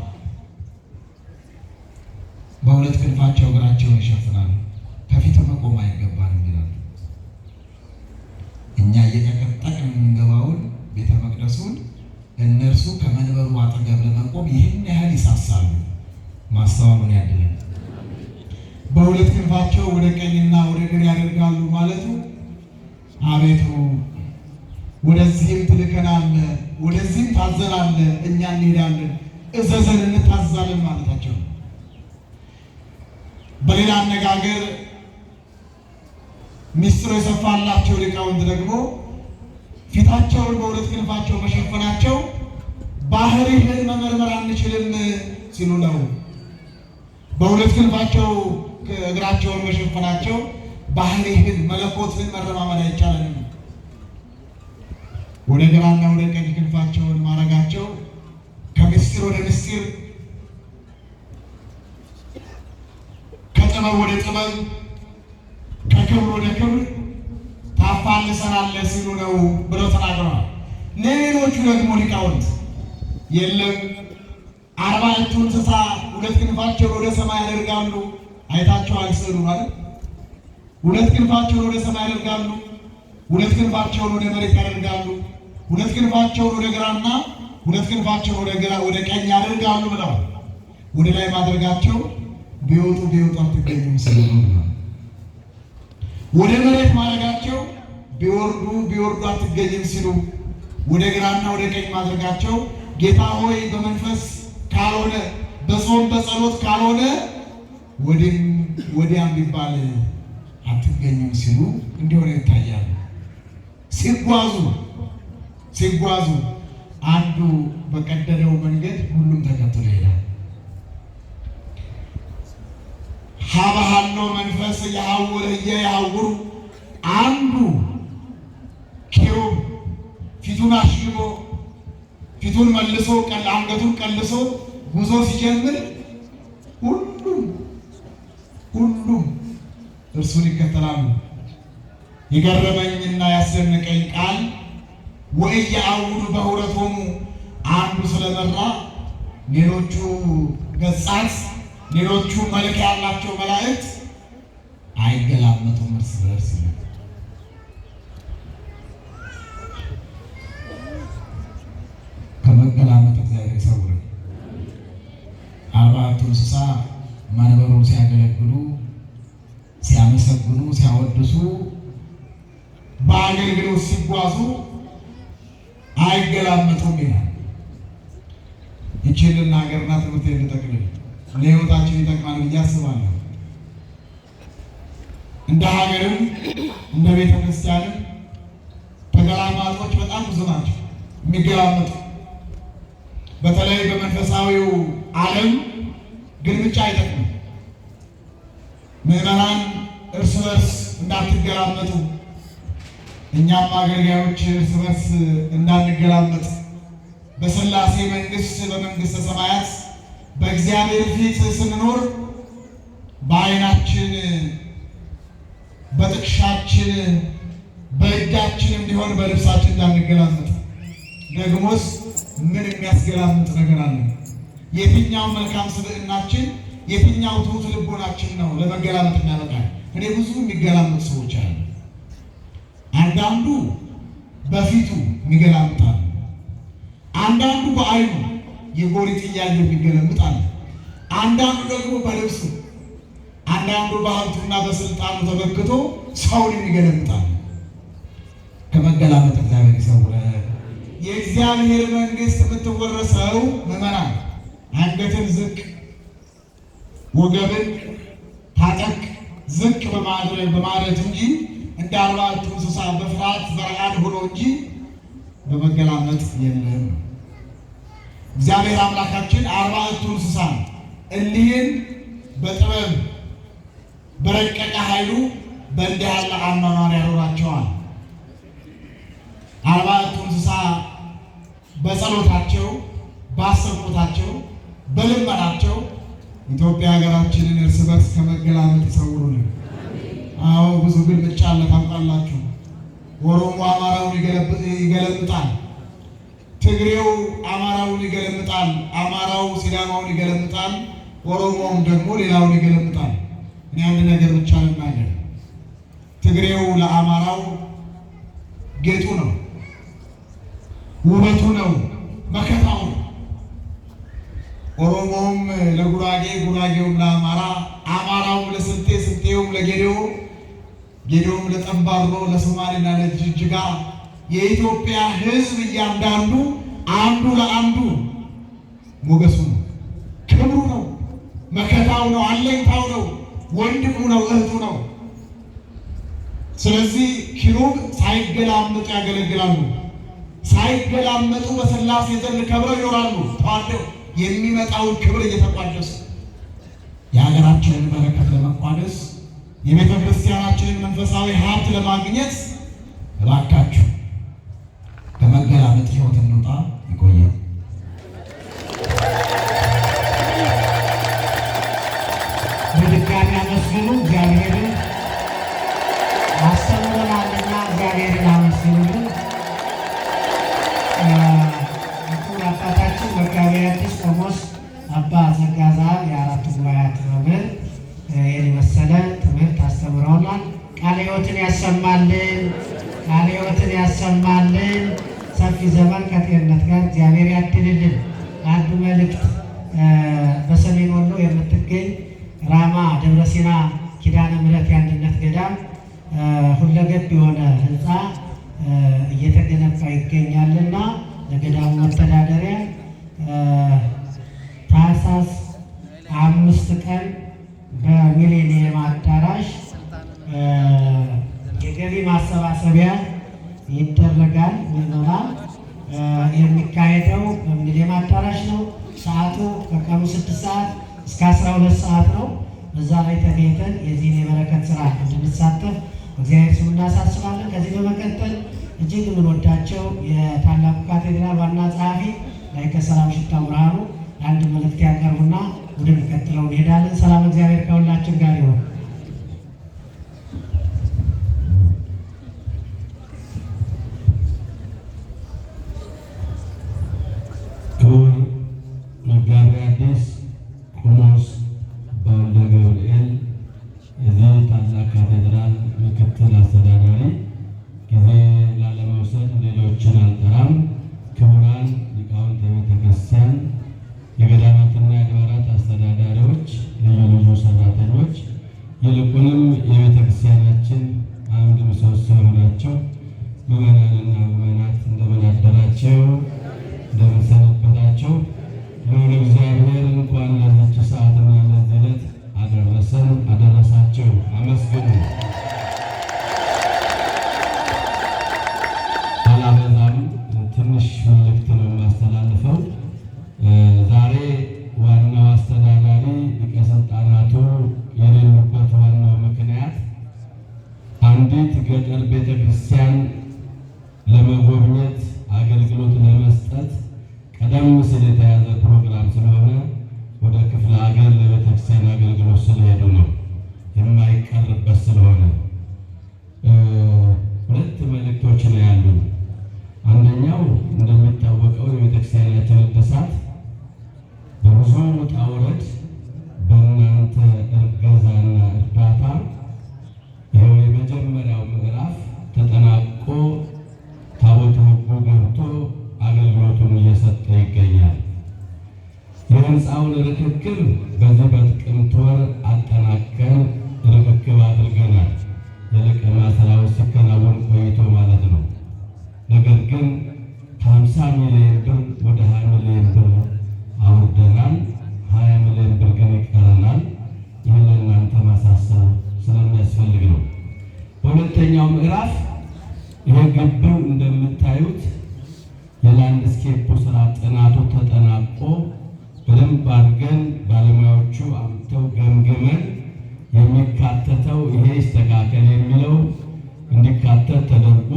በሁለት ክንፋቸው እግራቸውን ይሸፍናሉ። ከፊት መቆም አይገባንም ይላሉ። እኛ እየተቀጠቅን የምንገባውን ቤተ መቅደሱን እነርሱ ከመንበሩ አጠገብ ለመቆም ይህን ያህል ይሳሳሉ። ማስተዋሉን ያድለን። በሁለት ክንፋቸው ወደ ቀኝና ወደ ግራ ያደርጋሉ ማለቱ አቤቱ ወደዚህም ትልከናለህ፣ ወደዚህም ታዘናለህ፣ እኛ እንሄዳለን፣ እዘዘን እንታዘዛለን ማለታቸው ነው። በሌላ አነጋገር ሚስጥሩ የሰፋላቸው ሊቃውንት ደግሞ ፊታቸውን በሁለት ክንፋቸው መሸፈናቸው ባህሪህን መመርመር አንችልም ሲሉ ነው። በሁለት ክንፋቸው እግራቸውን መሸፈናቸው ባህሪህን መለኮትን መረማመድ አይቻልም። ወደ ግራና ወደ ቀኝ ክንፋቸውን ማረጋቸው ከምስጢር ወደ ምስጢር፣ ከጥበብ ወደ ጥበብ፣ ከክብር ወደ ክብር ታፋልሰናለህ ሲሉ ነው ብለው ተናግረዋል። ሌሎቹ ደግሞ ሊቃውንት የለም አርባዕቱ እንስሳ ሁለት ክንፋቸውን ወደ ሰማይ ያደርጋሉ። አይታችኋል ስዕሉ ማለት ሁለት ክንፋቸውን ወደ ሰማይ ያደርጋሉ፣ ሁለት ክንፋቸውን ወደ መሬት ያደርጋሉ፣ ሁለት ክንፋቸውን ወደ ግራና ሁለት ክንፋቸውን ወደ ቀኝ ያደርጋሉ ብለዋል። ወደ ላይ ማድረጋቸው ቢወጡ አትገኙም ሲሉ ነው። ወደ መሬት ማድረጋቸው ቢወርዱ አትገኝም ሲሉ፣ ወደ ግራና ወደ ቀኝ ማድረጋቸው ጌታ ሆይ በመንፈስ ካልሆነ በጾም በጸሎት ካልሆነ ወዲያም ቢባል አትገኝም ሲሉ እንዲሆነ ይታያሉ። ሲጓዙ አንዱ በቀደደው መንገድ ሁሉም ተከትሎ ይሄዳል። ሀበሃሎ መንፈስ የሐውር የሐውሩ አንዱ ኪሩብ ፊቱን አሽቦ ፊቱን መልሶ አንገቱን ቀልሶ ጉዞ ሲጀምር ሁሉም እርሱን ይከተላሉ። የገረመኝና ያስደነቀኝ ቃል ወኢየአውዱ በሁረቶሙ አንዱ ስለመራ ሌሎቹ ገጻት ሌሎቹ መልክ ያላቸው መላእክት አይገላመጡም እርስ በርስ። ከመገላመጥ እግዚአብሔር ይሰውረን። አርባዕቱ እንስሳ መንበሩን ሲያገለግሉ፣ ሲያመሰግኑ፣ ሲያወድሱ፣ በአገልግሎት ሲጓዙ አይገላመጡም ይላል። ይችልን ሀገርና ትምህርት እንድጠቅልል ለሕይወታችን ይጠቅማል ብዬ አስባለሁ። እንደ ሀገርም እንደ ቤተ ክርስቲያንም ተገላማጮች በጣም ብዙ ናቸው የሚገላመጡ። በተለይ በመንፈሳዊው ዓለም ግልምጫ አይጠቅምም። ምዕመናን እርስ በርስ እንዳትገላመጡ፣ እኛም አገልጋዮች እርስ በርስ እንዳንገላመጥ በሥላሴ መንግሥት በመንግሥተ ሰማያት በእግዚአብሔር ፊት ስንኖር በዓይናችን በጥቅሻችን በእጃችን እንዲሆን በልብሳችን እንዳንገላመጥ። ደግሞስ ምን የሚያስገላምጥ ነገር አለ? የትኛው መልካም ስብዕናችን የትኛው ትሑት ልቦናችን ነው ለመገላመጥ የሚያበቃል? እኔ ብዙ የሚገላመጥ ሰዎች አሉ። አንዳንዱ በፊቱ የሚገላምጣል፣ አንዳንዱ በዓይኑ የጎሪጥ እያየ የሚገለምጣል፣ አንዳንዱ ደግሞ በልብሱ፣ አንዳንዱ በሀብቱና በስልጣኑ ተመክቶ ሰውን የሚገለምጣል። ከመገላመጥ እግዚአብሔር ይሰውረን። የእግዚአብሔር መንግሥት የምትወረሰው ምዕመናን አንገትን ዝቅ ወገብን ታጠቅ ዝቅ በማድረግ እንጂ እንደ 40 እንስሳ በፍርሃት በረዓድ ሆኖ እንጂ በመገላመጥ የለም። እግዚአብሔር አምላካችን 40 እንስሳ እሊህን በጥበብ በረቀቀ ኃይሉ በእንዲህ ያለ አኗኗር ያኖራቸዋል። 40 እንስሳ በጸሎታቸው በአስርቆታቸው በልመናቸው ኢትዮጵያ ሀገራችንን እርስ በርስ ከመገላመጥ ይሰውሩልን። አዎ ብዙ ግልምጫ አለ ታውቃላችሁ። ኦሮሞ አማራውን ይገለምጣል፣ ትግሬው አማራውን ይገለምጣል፣ አማራው ሲዳማውን ይገለምጣል፣ ኦሮሞውም ደግሞ ሌላውን ይገለምጣል። እኔ አንድ ነገር ብቻ ልናገር። ትግሬው ለአማራው ጌጡ ነው፣ ውበቱ ነው፣ መከታው ነው። ኦሮሞውም ለጉራጌ፣ ጉራጌውም ለአማራ፣ አማራውም ለስልጤ፣ ስልጤውም ለጌዴኦ፣ ጌዴኦም ለጠንባሮ፣ ለሶማሌና ለጅጅጋ የኢትዮጵያ ሕዝብ እያንዳንዱ አንዱ ለአንዱ ሞገሱ ነው፣ ክብሩ ነው፣ መከታው ነው፣ አለኝታው ነው፣ ወንድሙ ነው፣ እህቱ ነው። ስለዚህ ኪሩብ ሳይገላመጡ ያገለግላሉ። ሳይገላመጡ በሥላሴ ዘንድ ከብረው ይኖራሉ። ተዋደው የሚመጣውን ክብር እየተቋደሱ የሀገራችንን በረከት ለመቋደስ የቤተ ክርስቲያናችንን መንፈሳዊ ሀብት ለማግኘት እባካችሁ ከመገላመጥ ሕይወት እንውጣ። ይቆያል። በድጋሚ አመስግኑ። እግዚአብሔርን አስተምረናልና እግዚአብሔርን አመስግኑልን። አባታችን መጋቤ ሐዲስ ቆሞስ አባ ጸጋዘአብ የአራቱ ጉባኤያት መምህር ይህን የመሰለ ትምህርት አስተምረውናል። ቃለ ሕይወትን ያሰማልን፣ ቃለ ሕይወትን ያሰማልን። ሰፊ ዘመን ከጤንነት ጋር እግዚአብሔር ያድልልን። አንዱ መልእክት በሰሜን ወሎ የምትገኝ ራማ ደብረ ሲና ኪዳነ ምሕረት የአንድነት ገዳም ሁለገብ የሆነ ህንፃ እየተገነባ ይገኛልና ለገዳሙ መተዳደሪያ ታኅሳስ 5 ቀን በሚሊኒየም አዳራሽ የገቢ ማሰባሰቢያ ይደረጋል። ምዕመናን የሚካሄደው በሚሊኒየም አዳራሽ ነው። ሰዓቱ ከቀኑ 6 ሰዓት እስከ 12 ሰዓት ነው። በዛ ላይ ተገኝተን የዚህን የበረከት ስራ እንድንሳተፍ እግዚአብሔር ስም እናሳስባለን። ከዚህ በመቀጠል እጅግ የምንወዳቸው የታላቁ ካቴድራል ዋና ጸሐፊ ላይከ ሰላም ሽታው ብርሃኑ አንድ መልእክት ያቀርቡና ወደሚቀጥለው እንሄዳለን። ሰላም እግዚአብሔር ከሁላችን ጋር ይሁን። ክቡር መጋቤ ሐዲስ ቆሞስ በወልደ ገብርኤል የዚህ ታላቅ ካቴድራል ምክትል አስተዳዳሪ፣ ጊዜ ላለመውሰድ ሌሎችን አልጠራም። ክቡራን ሊቃውንተ ቤተ ክርስቲያን፣ የገዳማትና የአድባራት አስተዳዳሪዎች፣ ልዩ ልዩ ሰራተኞች፣ ይልቁንም የቤተ ክርስቲያናችን አምድ ምሰሶ የሆናቸው ምዕመናንና ምዕመናት እንደምን አደራችሁ? ናችሁ? አመስግኑ። አላበዛም፣ ትንሽ መልእክት ነው የማስተላልፈው። ዛሬ ዋናው አስተዳዳሪ ሊቀ ሥልጣናቱ የሌሉበት ዋናው ምክንያት አንዲት ገጠር ቤተክርስቲያን ለመጎብኘት አገልግሎት ለመስጠት ቀደም ሲል የተያዘ ፕሮግራም ስለሆነ ወደ ክፍለ ሀገር ለቤተክርስቲያን አገልግሎት ስለሄዱ ነው የማይቀርበት ስለሆነ። ሁለት መልእክቶች ነው ያሉን። አንደኛው እንደሚታወቀው የቤተክርስቲያናችን እድሳት በብዙ ውጣ ውረድ በእናንተ እገዛና እርዳታ ይኸው የመጀመሪያው ምዕራፍ ተጠናቆ ታቦተ ሕጉ ገብቶ አገልግሎቱን እየሰጠ ይገኛል። የህንፃውን ርክክብ በዚህ በጥቅምት ወር አጠናቀን ርክክብ አድርገናል። የለቀማ ስራው ሲከናወን ቆይቶ ማለት ነው። ነገር ግን ከ50 ሚሊዮን ብር ወደ 20 ሚሊዮን ብር አውርደናል። 20 ሚሊዮን ብር ግን ይቀረናል። ይህን ለእናንተ ማሳሰብ ስለሚያስፈልግ ነው። በሁለተኛው ምዕራፍ ይህ ግቢው እንደምታዩት የላንድስኬፕ ስራ ጥናቱ ተጠናቆ በደንብ አድርገን ባለሙያዎቹ አምጥተው ገምግመን የሚካተተው ይሄ ይስተካከል የሚለው እንዲካተት ተደርጎ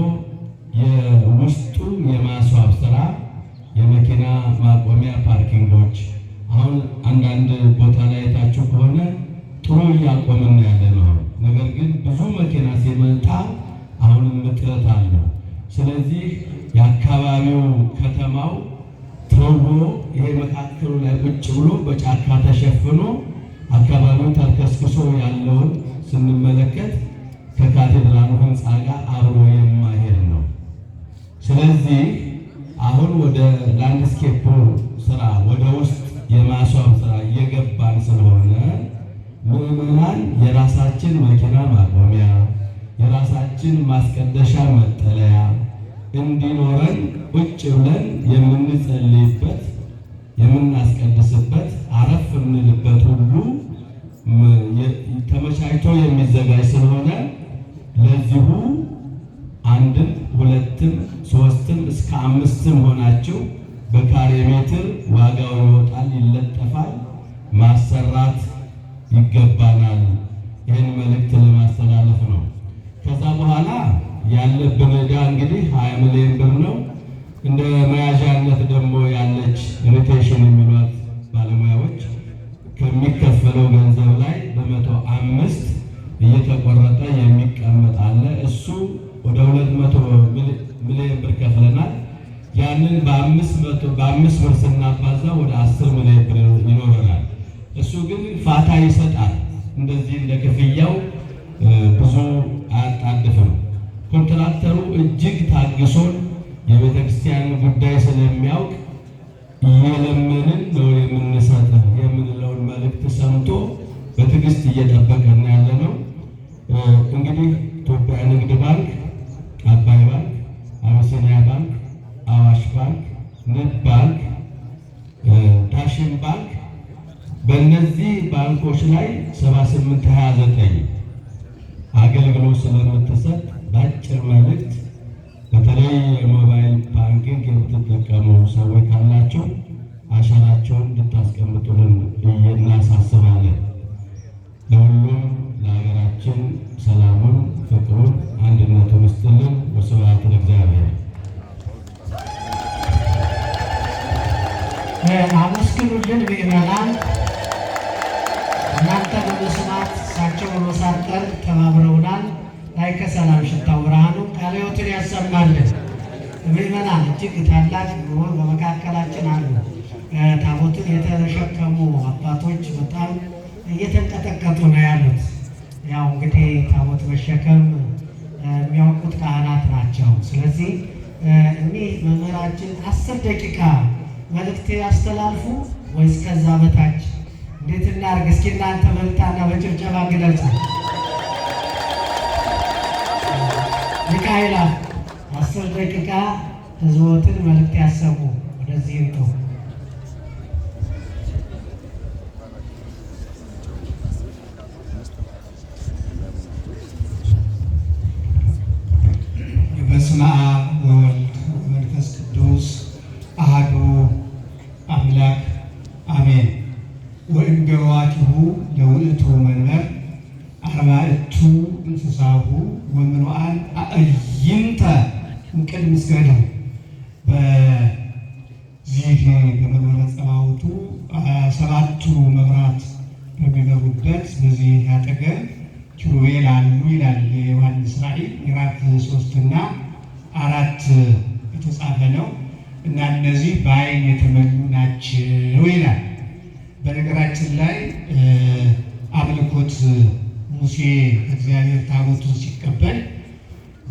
የውስጡ የማስዋብ ስራ፣ የመኪና ማቆሚያ ፓርኪንጎች፣ አሁን አንዳንድ ቦታ ላይ የታችሁ ከሆነ ጥሩ እያቆምን ያለ ነው። ነገር ግን ብዙ መኪና ሲመጣ አሁንም እጥረት አለው። ስለዚህ የአካባቢው ከተማው ተውቦ ይሄ መካከሉ ላይ ቁጭ ብሎ በጫካ ተሸፍኖ አካባቢው ተልከስክሶ ያለውን ስንመለከት ከካቴድራሉ ህንፃ ጋር አብሮ የማይሄድ ነው። ስለዚህ አሁን ወደ ላንድስኬፕ ስራ ወደ ውስጥ የማስዋብ ስራ እየገባን ስለሆነ ምዕመናን የራሳችን መኪና ማቆሚያ፣ የራሳችን ማስቀደሻ መጠለያ እንዲኖረን ቁጭ ብለን የምንጸልይበት የምናስቀድስበት አረፍ የምንልበት ሁሉ ተመቻችቶ የሚዘጋጅ ስለሆነ ለዚሁ አንድም ሁለትም ሶስትም እስከ 5ም ሆናችሁ በካሬ ሜትር ዋጋው ይወጣል፣ ይለጠፋል፣ ማሰራት ይገባናል። ይህን መልእክት ለማስተላለፍ ነው። ከዛ በኋላ ያለብን ዕዳ እንግዲህ 20 ሚሊዮን ብር ነው። እንደ መያዣነት ደግሞ ያለች ሪቴሽን የሚሏት ባለሙያዎች ከሚከፈለው ገንዘብ ላይ በ105 እየተቆረጠ የሚቀመጥ አለ። እሱ ወደ 200 ሚሊዮን ብር ከፍለናል። ያንን በ5 ብር ስናባዛ ወደ 10 ሚሊዮን ብር ይኖረናል። እሱ ግን ፋታ ይሰጣል። እንደዚህ እንደ ክፍያው ብዙ አያጣድፍም። ኮንትራክተሩ እጅግ ታግሶን የቤተ ክርስቲያን ጉዳይ ስለሚያውቅ እየለመንን ነው የምንሰጠው የምንለውን መልእክት ሰምቶ በትዕግስት እየጠበቀን ያለ ነው። እንግዲህ ኢትዮጵያ ንግድ ባንክ፣ አባይ ባንክ፣ አቢሲኒያ ባንክ፣ አዋሽ ባንክ፣ ንብ ባንክ፣ ዳሽን ባንክ በእነዚህ ባንኮች ላይ 7829 አገልግሎት ስለምትሰጥ በአጭር መልእክት በተለይ የሞባይል ባንኪንግ የምትጠቀሙ ሰዎች ካላቸው አሻራቸውን እንድታስቀምጡልን እናሳስባለን። ለሁሉም ለሀገራችን ሰላሙን፣ ፍቅሩን፣ አንድነቱን ይስጥልን። ወስብሐት ለእግዚአብሔር። አመስግኑልን ምዕመናን። እናንተ በመስማት እሳቸው በመሳጠር ተባብረውናል። ላይ ከሰላም ሽታው ብርሃኑ ቃለ ሕይወትን ያሰማልን። ምዕመናን እጅግ ታላቅ ኑሮ በመካከላችን አሉ። ታቦትን የተሸከሙ አባቶች በጣም እየተንቀጠቀጡ ነው ያሉት። ያው እንግዲህ ታቦት መሸከም የሚያውቁት ካህናት ናቸው። ስለዚህ እኒህ መምህራችን 10 ደቂቃ መልእክት ያስተላልፉ ወይስ ከዛ በታች እንዴት እናድርግ? እስኪ እናንተ መልእክታና በጭብጨባ ግለጹ። ሚካኤላ 10 ደቂቃ ህዝቦትን መልእክት ያሰሙ። ወደዚህ ይምጡ። ለውእቱ መንበር አርባዕቱ እንስሳሁ ወምኑዓን አዕይንተ እምቅድመ ምስገዱ። በዚህ በመንበረ ጸባዖቱ 7ቱ መብራት በሚበሩበት በዚህ አጠገብ ኪሩቤል አሉ ይላል የዮሐንስ ራእይ ምዕራፍ 3 እና 4 የተጻፈ ነው። እና እነዚህ በዓይን የተመሉ ናቸው ይላል። በነገራችን ላይ አምልኮት ሙሴ እግዚአብሔር ታቦቱን ሲቀበል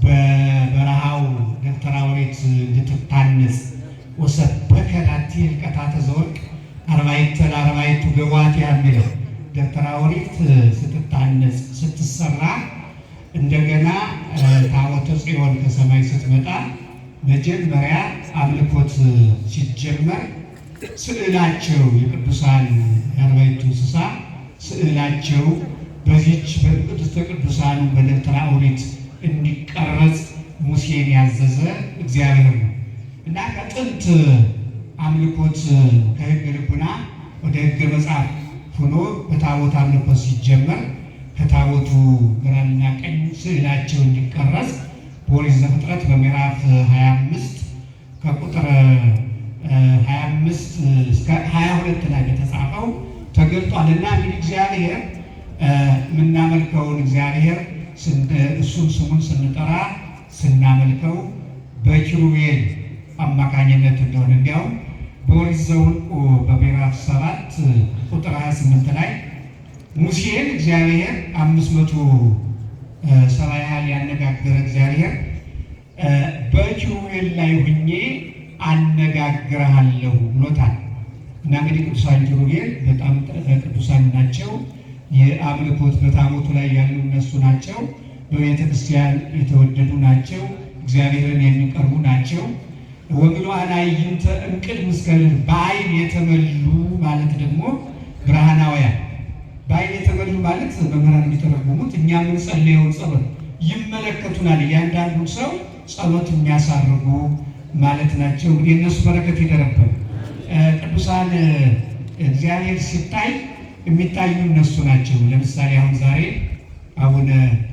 በበረሃው ደብተራ ኦሪት እንድትታነጽ ወሰበከ ላቲ ልቀታተ ዘወርቅ አርባዕተ ለአርባዕቱ ገዋት የሚለው ደብተራ ኦሪት ስትታነጽ ስትሰራ እንደገና ታቦተ ጽዮን ከሰማይ ስትመጣ መጀመሪያ አምልኮት ሲጀመር ስዕላቸው የቅዱሳን የአርባዕቱ እንስሳ ስዕላቸው በዚች በቅድስተ ቅዱሳኑ በደብተራ ኦሪት እንዲቀረጽ ሙሴን ያዘዘ እግዚአብሔር ነው እና ከጥንት አምልኮት ከሕገ ልቡና ወደ ሕገ መጽሐፍ ሆኖ በታቦት አምልኮት ሲጀመር ከታቦቱ ግራና ቀኝ ስዕላቸው እንዲቀረጽ በኦሪት ዘፍጥረት በምዕራፍ 25 ከቁጥር 25 እስከ 22 ላይ በተጻፈው ተገልጧል። እና እንግዲህ እግዚአብሔር የምናመልከውን እግዚአብሔር እሱን ስሙን ስንጠራ ስናመልከው በኪሩቤል አማካኝነት እንደሆነ እንዲያውም በኦሪት ዘኍልቍ በምዕራፍ 7 ቁጥር 28 ላይ ሙሴን እግዚአብሔር 500 ሰባ ያህል ያነጋገረ እግዚአብሔር በኪሩቤል ላይ ሁኜ አነጋግርሃለሁ ብሎታል። እና እንግዲህ ቅዱሳን ኪሩቤል በጣም ቅዱሳን ናቸው። የአምልኮት በታቦቱ ላይ ያሉ እነሱ ናቸው። በቤተ ክርስቲያን የተወደዱ ናቸው። እግዚአብሔርን የሚቀርቡ ናቸው። ወምሉዓን አዕይንተ እምቅድመ ምስገዱ በዓይን የተመሉ ማለት ደግሞ ብርሃናውያን በዓይን የተመሉ ማለት መምህራን የሚተረጉሙት እኛ የምንጸልየውን ጸሎት ይመለከቱናል። እያንዳንዱ ሰው ጸሎት የሚያሳርጉ ማለት ናቸው። እንግዲህ እነሱ በረከት ይደረብን። ቅዱሳን እግዚአብሔር ሲታይ የሚታዩ እነሱ ናቸው። ለምሳሌ አሁን ዛሬ አቡነ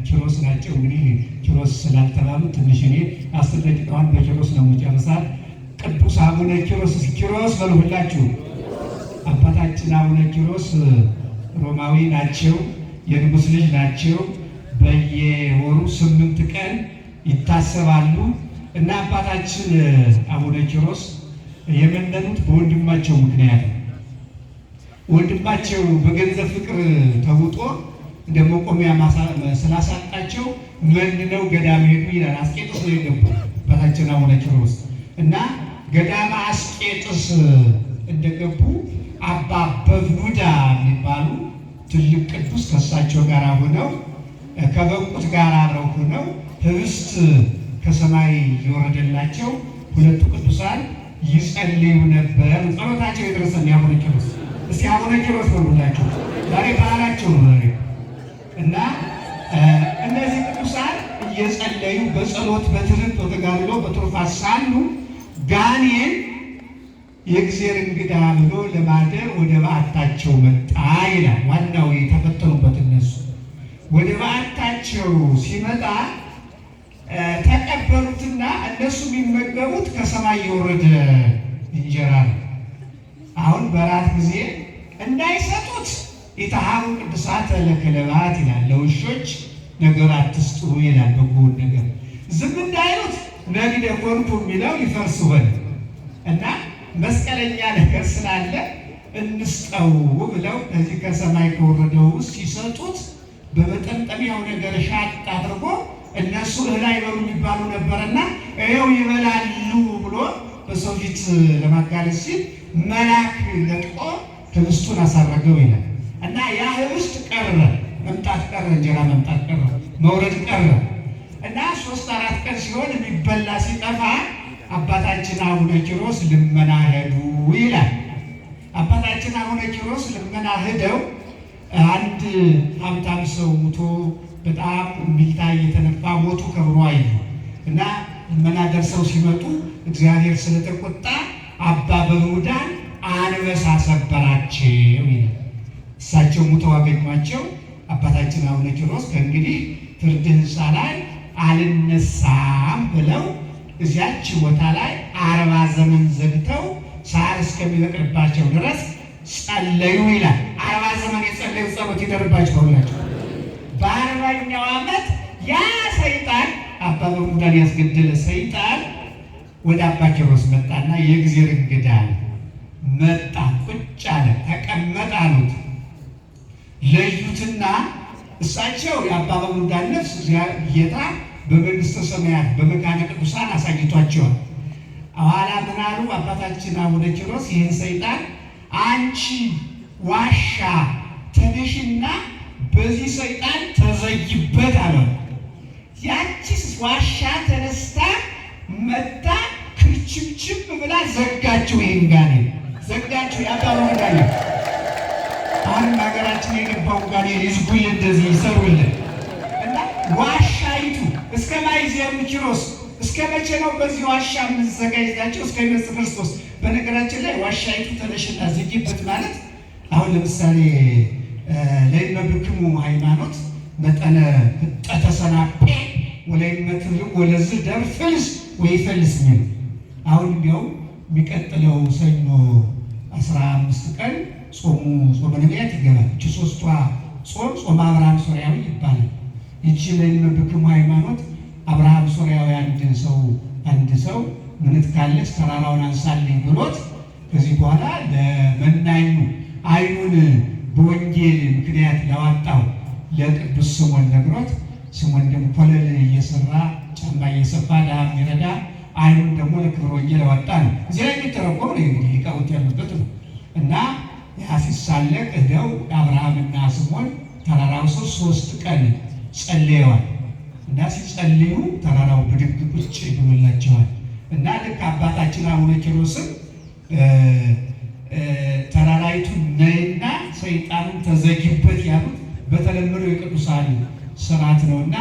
ኪሮስ ናቸው። እንግዲህ ኪሮስ ስላልተባሉ ትንሽ እኔ 10 ደቂቃዋን በኪሮስ ነው የምጨርሳት። ቅዱስ አቡነ ኪሮስ ኪሮስ በሉ ሁላችሁ። አባታችን አቡነ ኪሮስ ሮማዊ ናቸው። የንጉሥ ልጅ ናቸው። በየወሩ 8 ቀን ይታሰባሉ። እና አባታችን አቡነ ኪሮስ የመነኑት በወንድማቸው ምክንያት ነው። ወንድማቸው በገንዘብ ፍቅር ተውጦ እንደ መቆሚያ ስላሳጣቸው መንነው ገዳም ሄዱ ይላል። አስቄጥስ ነው የገቡ አባታችን አቡነ ኪሮስ እና ገዳመ አስቄጥስ እንደገቡ አባ በብኑዳ የሚባሉ ትልቅ ቅዱስ ከእሳቸው ጋር ሆነው ከበቁት ጋር አብረው ሆነው ህብስት ከሰማይ የወረደላቸው ሁለቱ ቅዱሳን ይጸልዩ ነበር። ጸሎታቸው የደረሰን አቡነ ኪሮስ እስቲ አቡነ ኪሮስ በሉላቸው። ዛሬ በዓላቸው ነው ዛሬ እና እነዚህ ቅዱሳን እየጸለዩ በጸሎት በትምህርት በተጋድሎ በትሩፋት ሳሉ ጋኔን የእግዚአብሔር እንግዳ ብሎ ለማደር ወደ በዓታቸው መጣ ይላል። ዋናው የተፈተኑበት እነሱ ወደ በዓታቸው ሲመጣ ተቀበሉትና እነሱ የሚመገቡት ከሰማይ የወረደ እንጀራ ነው። አሁን በራት ጊዜ እንዳይሰጡት ኢታሃሩ ቅዱሳተ ለክለባት ይላል። ለውሾች ነገር አትስጡ ይላል። በጎውን ነገር ዝም እንዳይሉት ነግደ ኮንቱ የሚለው ይፈርስ ሆነ እና መስቀለኛ ነገር ስላለ እንስጠው ብለው ከዚህ ከሰማይ ከወረደው ውስጥ ሲሰጡት በመጠምጠሚያው ነገር ሻጥ አድርጎ እነሱ እህል አይበሉ የሚባሉ ነበርና ይኸው ይበላሉ ብሎ በሰው ፊት ለማጋለጥ ሲል መልአክ ነጥቆ ህብስቱን አሳረገው ይላል እና ያ ህብስት ቀረ፣ መምጣት ቀረ፣ እንጀራ መምጣት ቀረ፣ መውረድ ቀረ እና 3-4 ቀን ሲሆን የሚበላ ሲጠፋ አባታችን አቡነ ኪሮስ ልመና ሄዱ ይላል። አባታችን አቡነ ኪሮስ ልመና ሄደው አንድ ሀብታም ሰው ሙቶ በጣም እምቢልታ እየተነፋ ሞቱ ከብሮ አዩ እና ልመና ደርሰው ሲመጡ እግዚአብሔር ስለተቆጣ አባ በብኑዳን አንበሳ ሰበራቸው ይላል። እሳቸው ሙተው አገኟቸው። አባታችን አቡነ ኪሮስ ከእንግዲህ ፍርድ ሕንፃ ላይ አልነሳም ብለው እዚያች ቦታ ላይ 40 ዘመን ዘግተው ሳር እስከሚበቅልባቸው ድረስ ጸለዩ ይላል። 40 ዘመን የጸለዩ ጸሎት ይደርባቸው ሁላችሁ። በ40ኛው ዓመት ያ ሰይጣን አባ በሙዳን ያስገደለ ሰይጣን ወደ አባ ኪሮስ መጣና የእግዚአብሔር እንግዳ መጣ፣ ቁጭ አለ፣ ተቀመጥ አሉት። ለዩትና እሳቸው የአባ በሙዳን ነፍስ ጌታ በመንግስተ ሰማያት በመካነ ቅዱሳን አሳይቷቸዋል። ኋላ ምን አሉ አባታችን አቡነ ኪሮስ ይህን ሰይጣን አንቺ ዋሻ ተነሽና በዚህ ሰይጣን ተዘጊበት አለ። ያቺ ዋሻ ተነስታ መጣ ክርችምችም ብላ ዘጋችው። ይህን ጋኔን ዘጋችው። የአባ በሙዳን አሁን ሀገራችን የገባው ጋኔን ይዝጉል እንደዚህ ይሰሩልን እና ዋሻይቱ እስከ ማይዜሩ ኪሮስ እስከ መቼ ነው በዚህ ዋሻ የምንዘጋጅታቸው? እስከ ኢየሱስ ክርስቶስ። በነገራችን ላይ ዋሻይቱ ተነሽና ዝጊበት ማለት አሁን ለምሳሌ ለይመብክሙ ሃይማኖት መጠነ ህጠተ ሰናፔ ወለይመትር ወለዝ ደር ፍልስ ወይ ፈልስ ሚል አሁን እንዲያው የሚቀጥለው ሰኞ 15 ቀን ጾመ ነቢያት ይገባል። እቺ ሶስቷ ጾም አብርሃም ሶርያዊ ይባላል። ይቺ ለይመብክሙ ሃይማኖት አብርሃም ሶርያዊ አንድ ሰው ምንት ካለች ተራራውን አንሳልኝ ብሎት ከዚህ በኋላ ለመናኙ አይኑን በወንጌል ምክንያት ለዋጣው ለቅዱስ ስምዖን ነግሮት ስምዖን ደግሞ ኮለል እየሰራ ጫማ እየሰፋ ዳም ይረዳ አይኑን ደግሞ ለክብረ ወንጌል ያወጣ ነው። እዚህ ላይ የሚተረጎም ነው እንግዲህ ሊቃውንት ያሉበት ነው። እና ያ ሲሳለቅ እደው አብርሃምና ስምዖን ተራራው 3 ቀን ጸልየዋል። እና ሲጸልዩ ተራራው ብድግ ቁጭ ብሎላቸዋል። እና ልክ አባታችን አቡነ ኪሮስም ተራራይቱን ነይና ሰይጣንን ተዘጊበት ያሉት በተለመደው የቅዱሳን ስርዓት ነውና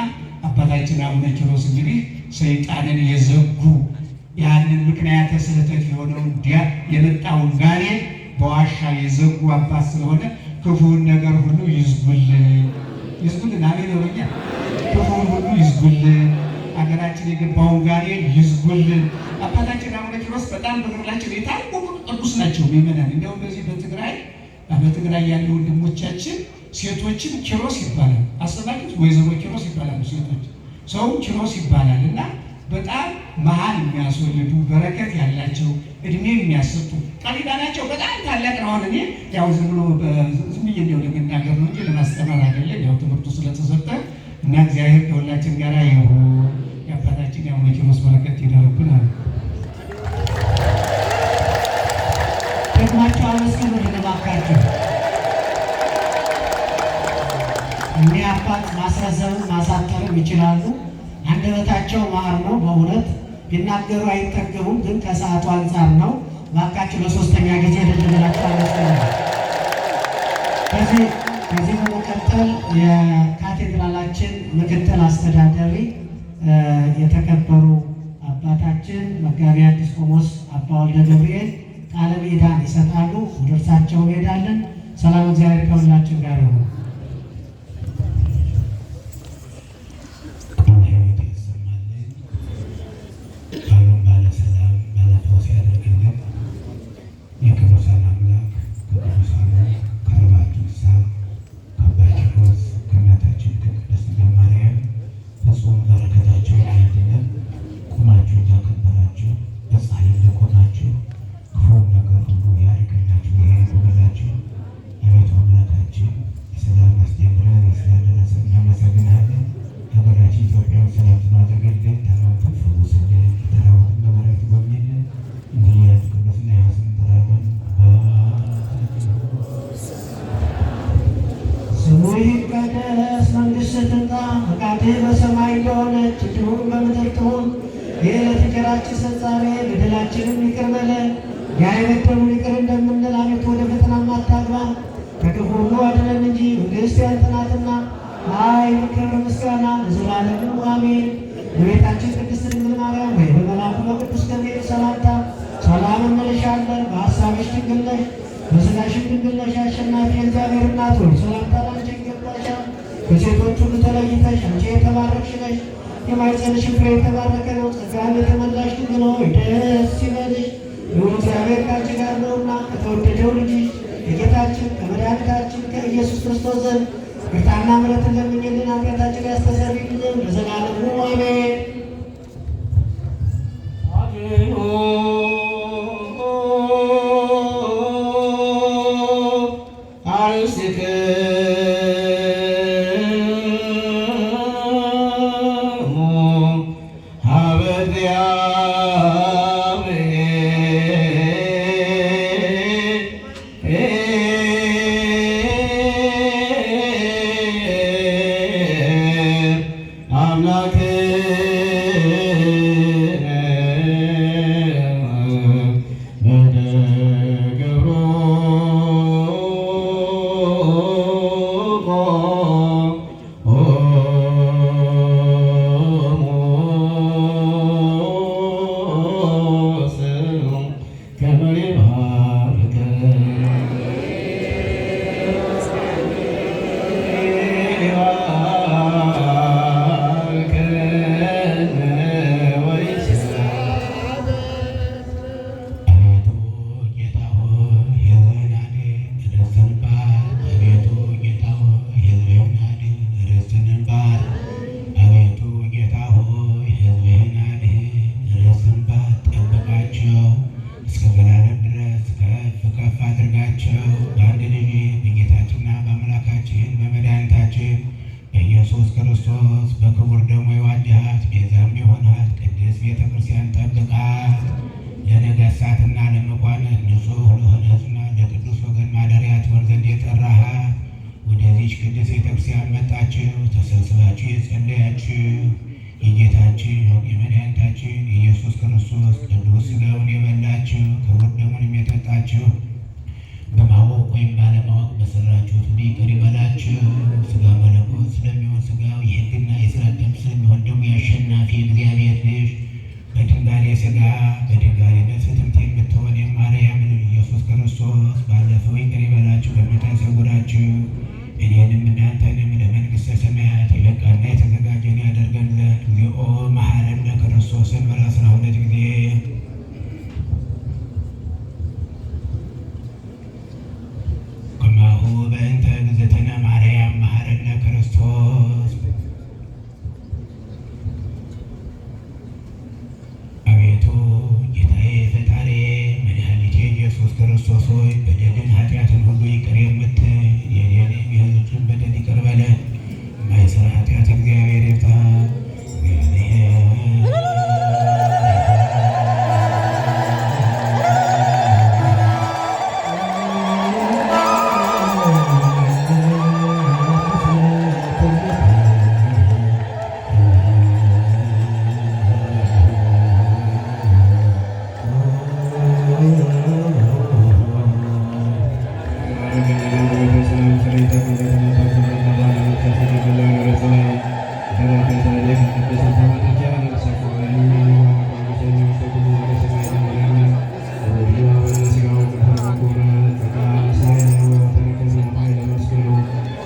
አባታችን አቡነ ኪሮስ እንግዲህ ሰይጣንን የዘጉ ያንን ምክንያተ ስህተት የሆነውን የመጣውን ጋኔን በዋሻ የዘጉ አባት ስለሆነ ክፉውን ነገር ሁሉ ይዝጉልን። አሜን ወኛ ክፉውን ሁሉ ይዝጉልን። ሀገራችን የገባውን ጋኔን ይዝጉልን። አባታችን አቡነ ኪሮስ በጣም በግላቸው የታወቁ ቅዱስ ናቸው። ምእመናን እንዲያውም በዚህ በትግራይ ያሉ ወንድሞቻችን ሴቶችን ኪሮስ ይባላል። አሰባችሁ ወይዘሮ ኪሮስ ይባላሉ። ሴቶች ሰው ኪሮስ ይባላል እና በጣም መሀል የሚያስወልዱ በረከት ያላቸው እድሜ የሚያሰጡ ቃሊዳናቸው በጣም ታላቅ ነው። አሁን እኔ ያው ዝም ብዬ እንደው ለመናገር ነው እንጂ ለማስተማር አይደለም። ያው ትምህርቱ ስለተሰጠ እና እግዚአብሔር ከሁላችን ጋር ይሁን። የአባታችን የአቡነ ኪሮስ በረከት ይደርብናል። ደግማቸው አመስግኑ ልባካችሁ። እኒህ አባት ማስረዘምም ማሳጠርም ይችላሉ። አንደበታቸው ማር ነው። በእውነት ቢናገሩ አይጠገቡም። ግን ከሰዓቱ አንጻር ነው። ባካችሁ ለሶስተኛ ጊዜ ልንላቸው አመስግኑ። ከዚህ በመቀጠል የካቴድራላችን ምክትል አስተዳዳሪ የተከበሩ አባታችን መጋቢ አዲስ ቆሞስ አባ ወልደ ገብርኤል ቃለ ምዕዳን ይሰጣሉ። ወደ እርሳቸው እንሄዳለን። ሰላም እግዚአብሔር ከሁላችን ጋር ይሁን። ይቀደስ መንግሥትህ ትምጣ፣ ፈቃድህ በሰማይ እንደሆነች እንዲሁም በምድር ትሁን። የዕለት እንጀራችንን ስጠን ዛሬ፣ በደላችንን ይቅር በለን የበደሉንን ይቅር እንደምንል፣ አቤቱ ወደ ፈተና አታግባን ከክፉ ሁሉ አድነን እንጂ መንግሥት ያንተ ናትና፣ ኃይል፣ ክብር፣ ምስጋና ለዘላለሙ አሜን። እመቤታችን ቅድስት ድንግል ማርያም ሆይ በመልአኩ በቅዱስ ገብርኤል ሰላምታ ሰላም እንልሻለን። በሐሳብሽ ድንግል ነሽ፣ በሥጋሽም ድንግል ነሽ። አሸናፊ የእግዚአብሔር እናት ሆይ ሰላምታ ላንቺ ይገባሻል። ከሴቶች ሁሉ ተለይተሽ አንቺ የተባረክሽ ነሽ፣ የማኅፀንሽ ፍሬ የተባረከ ነው። ጸጋን የተመላሽ ድንግል ሆይ ደስ ይበልሽ፣ ልዑል እግዚአብሔር ከአንቺ ጋር ነውና ከተወደደው ልጅሽ የጌታችን ከመድኃኒታችን ከኢየሱስ ክርስቶስ ዘንድ ይቅርታና ምሕረትን ለምኝልን ኃጢአታችንን ያስተሰርይልን ዘንድ ለዘላለሙ አሜን።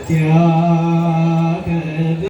Yeah.